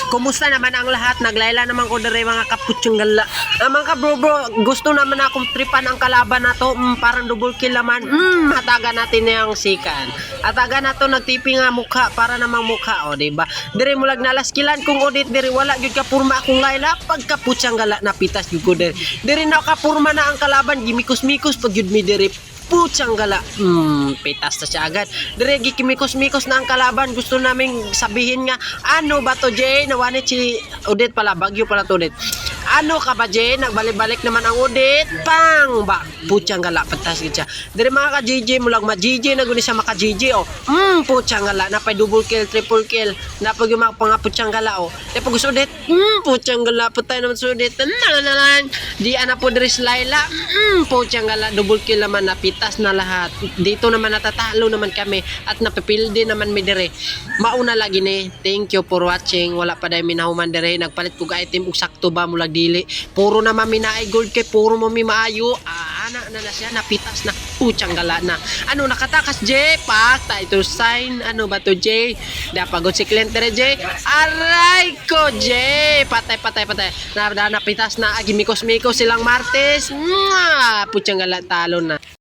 Kumusta naman ang lahat? Naglayla naman ko dere mga kaputsyong gala. Mga kabro, gusto naman akong tripan ang kalaban na to. Parang double kill naman. Hataga natin na yung sikan. Hataga na to nagtipi nga mukha para namang mukha. O, diba? Dere mulag nalaskilan kung audit. Dere wala yun kapurma akong layla. Pagkaputsyang gala napitas yun ko dere. Dere na kapurma na ang kalaban. Gimikos-mikos pag yun mi dere. Putsang gala. Pitas na siya agad. Diregi kimikos-mikos na ang kalaban. Gusto naming sabihin nga, ano ba to, Jay? Nawanit si Odette pala. Bagyo pala to, Odette. Ano ka ba, Jay? Nagbalik-balik naman ang Odette. Pang! Ba? Putsang gala. Patas siya. Dire mga ka-JJ mo lang. Ma-JJ na guni siya maka-JJ, oh. Putsang gala. Napay double kill, triple kill. Napag yung mga putsang gala, oh. Di pa gusto Odette. Putsang gala. Putay naman sa Odette. Di ana po Dres Laila. Putsang gala. Double kill naman. Napitas na lahat. Dito naman natatalo naman kami. At napipildi naman mi dire. Mauna lagi ni. Thank you for watching. Wala pa dahil minahuman dire. Nagpalit ko ka item. Sakto ba mula dili. Puro naman minaay gold kay. Puro mo mi maayo. Ana na siya. Napitas na. Putsang gala na. Ano nakatakas Jay? Pak. Title sign. Ano ba to Jay? Napagod si Clentere Jay. Aray ko Jay. Patay. Napitas na. Agimikos-mikos silang Martes. Putsang gala. Talo na.